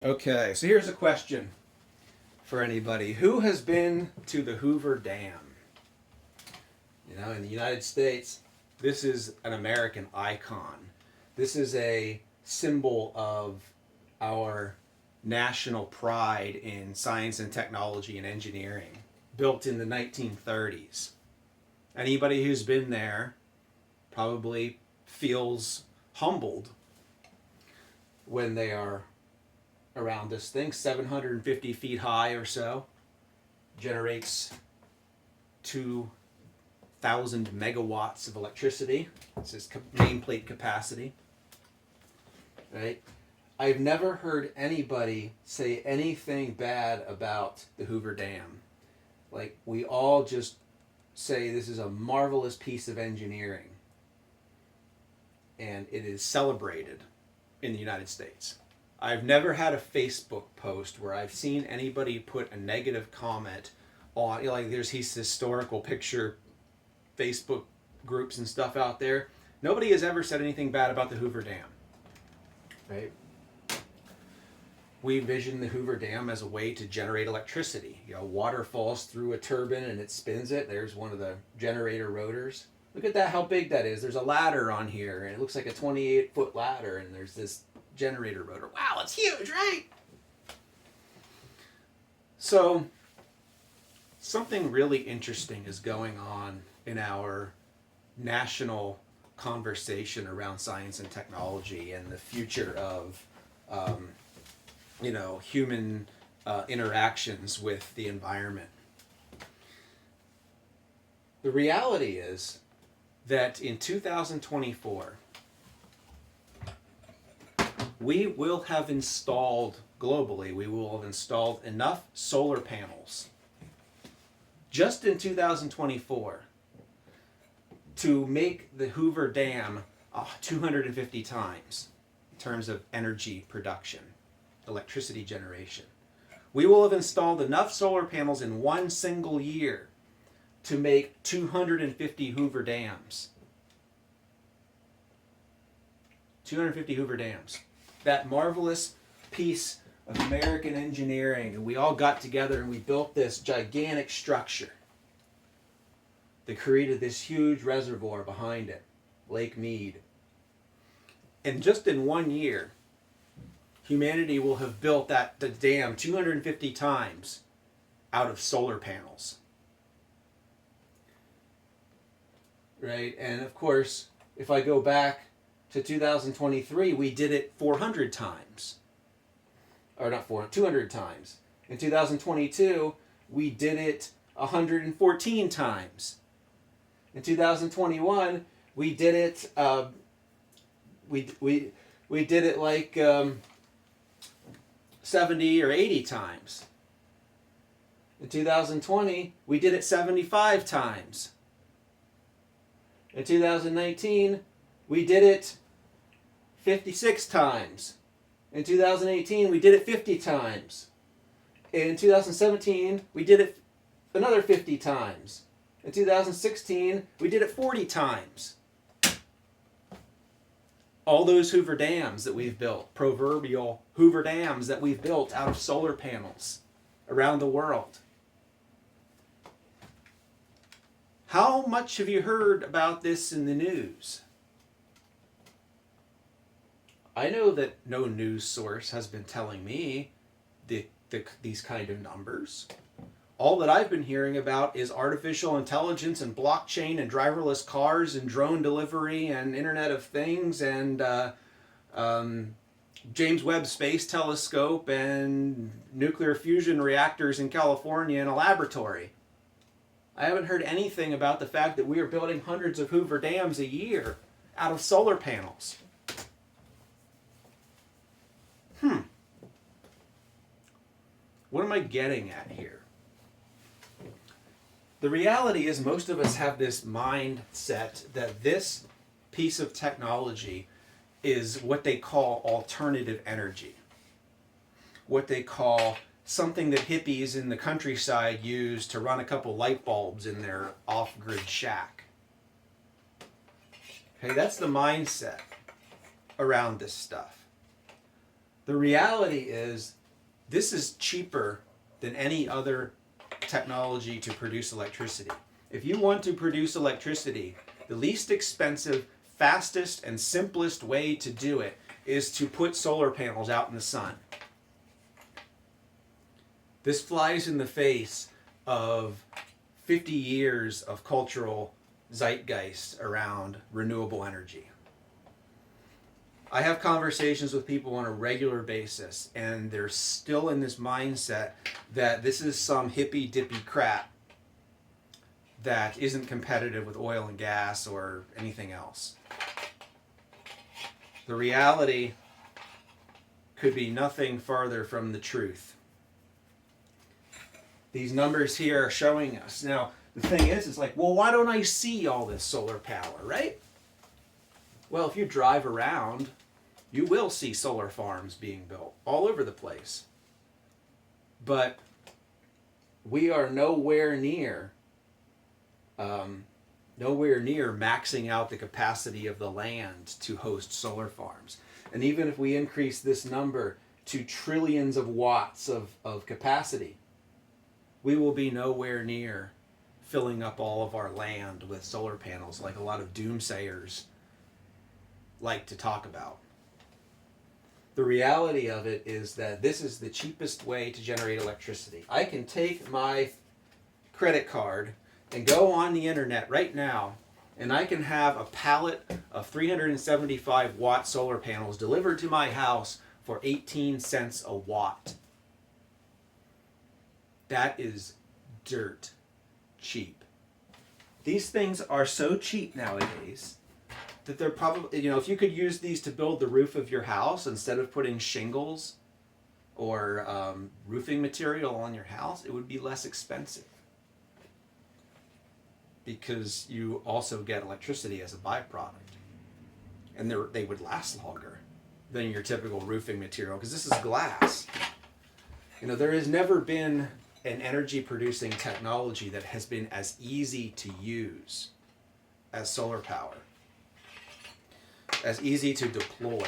Okay, so here's a question for anybody. Who has been to the Hoover Dam? In the United States, this is an American icon. This is a symbol of our national pride in science and technology and engineering, built in the 1930s. Anybody who's been there probably feels humbled when they are around this thing. 750 feet high or so, generates 2,000 megawatts of electricity. It's its nameplate capacity, right? I've never heard anybody say anything bad about the Hoover Dam. Like, we all just say this is a marvelous piece of engineering, and it is celebrated in the United States. I've never had a Facebook post where I've seen anybody put a negative comment on, there's these historical picture Facebook groups and stuff out there. Nobody has ever said anything bad about the Hoover Dam, right? We envision the Hoover Dam as a way to generate electricity. Water falls through a turbine and it spins it. There's one of the generator rotors. Look at that, how big that is. There's a ladder on here, and it looks like a 28-foot ladder, and there's this generator rotor. Wow, it's huge, right? So, something really interesting is going on in our national conversation around science and technology and the future of human interactions with the environment. The reality is that in 2024, we will have installed globally, we will have installed enough solar panels just in 2024 to make the Hoover Dam 250 times in terms of energy production, electricity generation. We will have installed enough solar panels in one single year to make 250 Hoover Dams. 250 Hoover Dams. That marvelous piece of American engineering, and we all got together and we built this gigantic structure that created this huge reservoir behind it, Lake Mead. And just in 1 year, humanity will have built the dam 250 times out of solar panels. Right? And of course, if I go back to 2023, we did it 400 times. Or not 400, 200 times. In 2022, we did it 114 times. In 2021, we did it we did it like 70 or 80 times. In 2020, we did it 75 times. In 2019, we did it 56 times. In 2018, we did it 50 times. In 2017, we did it another 50 times. In 2016, we did it 40 times. All those Hoover Dams that we've built, proverbial Hoover Dams that we've built out of solar panels around the world. How much have you heard about this in the news? I know that no news source has been telling me these kind of numbers. All that I've been hearing about is artificial intelligence and blockchain and driverless cars and drone delivery and Internet of Things and James Webb Space Telescope and nuclear fusion reactors in California in a laboratory. I haven't heard anything about the fact that we are building hundreds of Hoover Dams a year out of solar panels. What am I getting at here? The reality is most of us have this mindset that this piece of technology is what they call alternative energy. What they call something that hippies in the countryside use to run a couple light bulbs in their off-grid shack. Okay, that's the mindset around this stuff. The reality is this is cheaper than any other technology to produce electricity. If you want to produce electricity, the least expensive, fastest, and simplest way to do it is to put solar panels out in the sun. This flies in the face of 50 years of cultural zeitgeist around renewable energy. I have conversations with people on a regular basis, and they're still in this mindset that this is some hippy dippy crap that isn't competitive with oil and gas or anything else. The reality could be nothing farther from the truth. These numbers here are showing us. Now, the thing is, it's like, well, why don't I see all this solar power, right? Well, if you drive around, you will see solar farms being built all over the place. But we are nowhere near maxing out the capacity of the land to host solar farms. And even if we increase this number to trillions of watts of capacity, we will be nowhere near filling up all of our land with solar panels like a lot of doomsayers like to talk about. The reality of it is that this is the cheapest way to generate electricity. I can take my credit card and go on the internet right now, and I can have a pallet of 375 watt solar panels delivered to my house for 18 cents a watt. That is dirt cheap. These things are so cheap nowadays that they're probably, if you could use these to build the roof of your house instead of putting shingles or roofing material on your house, it would be less expensive, because you also get electricity as a byproduct, and they would last longer than your typical roofing material, because this is glass. There has never been an energy producing technology that has been as easy to use as solar power, as easy to deploy.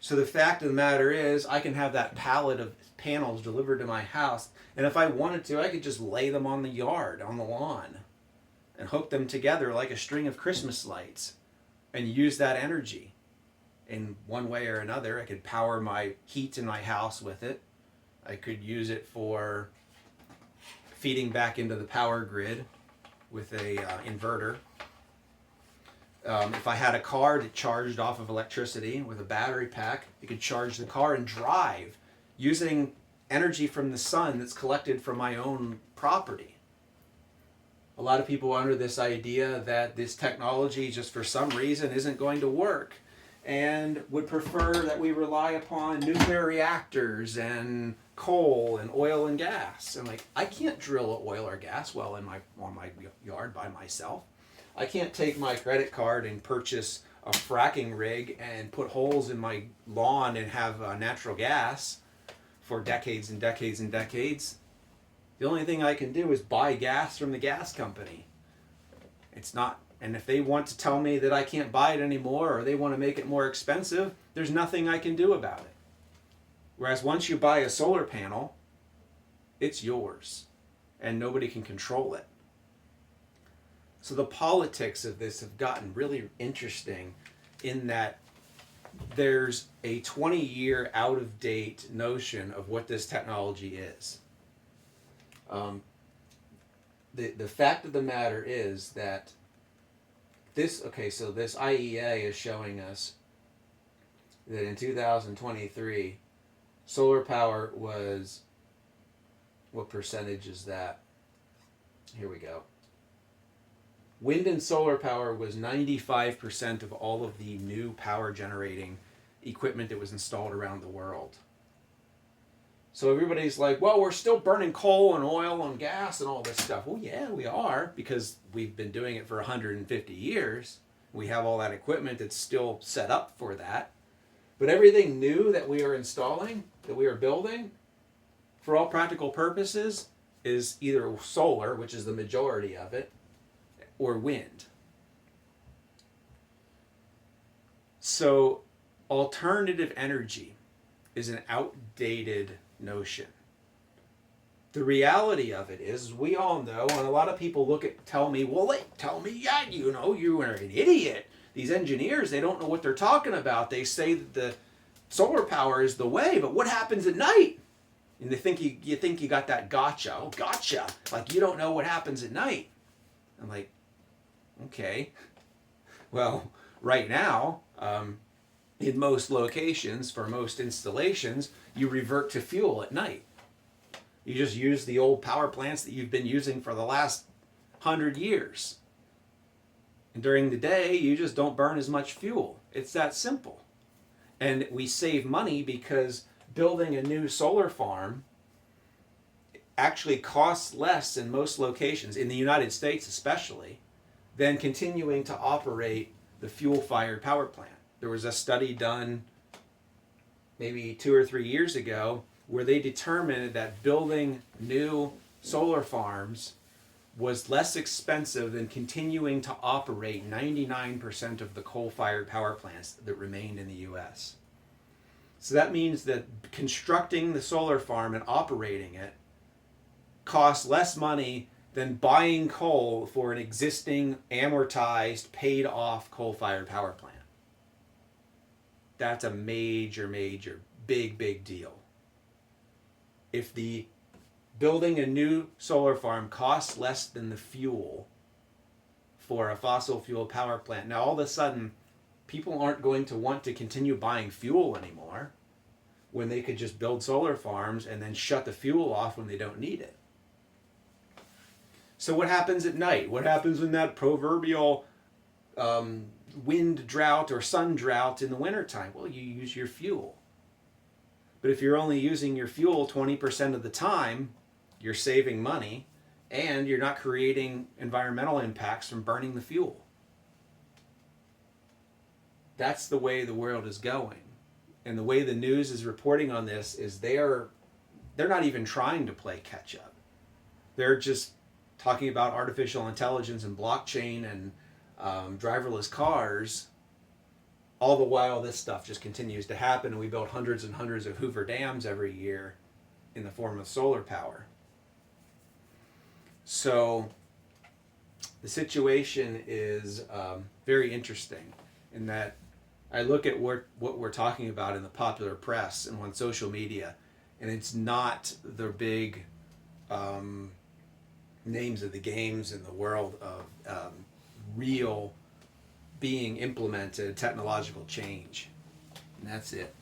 So the fact of the matter is, I can have that pallet of panels delivered to my house, and if I wanted to, I could just lay them on the yard, on the lawn, and hook them together like a string of Christmas lights, and use that energy in one way or another. I could power my heat in my house with it. I could use it for feeding back into the power grid with a inverter. If I had a car that charged off of electricity with a battery pack, you could charge the car and drive using energy from the sun that's collected from my own property. A lot of people are under this idea that this technology just for some reason isn't going to work, and would prefer that we rely upon nuclear reactors and coal and oil and gas. And I can't drill an oil or gas well on my yard by myself. I can't take my credit card and purchase a fracking rig and put holes in my lawn and have natural gas for decades and decades and decades. The only thing I can do is buy gas from the gas company. And if they want to tell me that I can't buy it anymore, or they want to make it more expensive, there's nothing I can do about it. Whereas once you buy a solar panel, it's yours, and nobody can control it. So the politics of this have gotten really interesting, in that there's a 20-year out-of-date notion of what this technology is. The fact of the matter is that this IEA is showing us that in 2023, solar power was, what percentage is that? Here we go. Wind and solar power was 95% of all of the new power generating equipment that was installed around the world. So everybody's like, well, we're still burning coal and oil and gas and all this stuff. Well, yeah, we are, because we've been doing it for 150 years. We have all that equipment that's still set up for that. But everything new that we are installing, that we are building, for all practical purposes, is either solar, which is the majority of it, or wind. So alternative energy is an outdated notion. The reality of it is, we all know, and a lot of people tell me, well, they tell me, yeah, you know, you are an idiot. These engineers, they don't know what they're talking about. They say that the solar power is the way, but what happens at night? And they think you think you got that gotcha. Oh, gotcha. Like, you don't know what happens at night. I'm like, okay. Well, right now, in most locations, for most installations, you revert to fuel at night. You just use the old power plants that you've been using for the last 100 years. And during the day, you just don't burn as much fuel. It's that simple. And we save money because building a new solar farm actually costs less in most locations, in the United States especially, than continuing to operate the fuel-fired power plant. There was a study done maybe 2 or 3 years ago where they determined that building new solar farms was less expensive than continuing to operate 99% of the coal-fired power plants that remained in the US. So that means that constructing the solar farm and operating it costs less money than buying coal for an existing, amortized, paid-off coal-fired power plant. That's a major, big deal. If the building a new solar farm costs less than the fuel for a fossil fuel power plant, now all of a sudden people aren't going to want to continue buying fuel anymore when they could just build solar farms and then shut the fuel off when they don't need it. So what happens at night? What happens when that proverbial wind drought or sun drought in the wintertime? Well, you use your fuel. But if you're only using your fuel 20% of the time, you're saving money and you're not creating environmental impacts from burning the fuel. That's the way the world is going. And the way the news is reporting on this is they're not even trying to play catch up. They're just talking about artificial intelligence and blockchain and driverless cars. All the while, this stuff just continues to happen, and we build hundreds and hundreds of Hoover Dams every year in the form of solar power. So the situation is very interesting in that I look at what we're talking about in the popular press and on social media, and it's not the big names of the games in the world of real being implemented technological change. And that's it.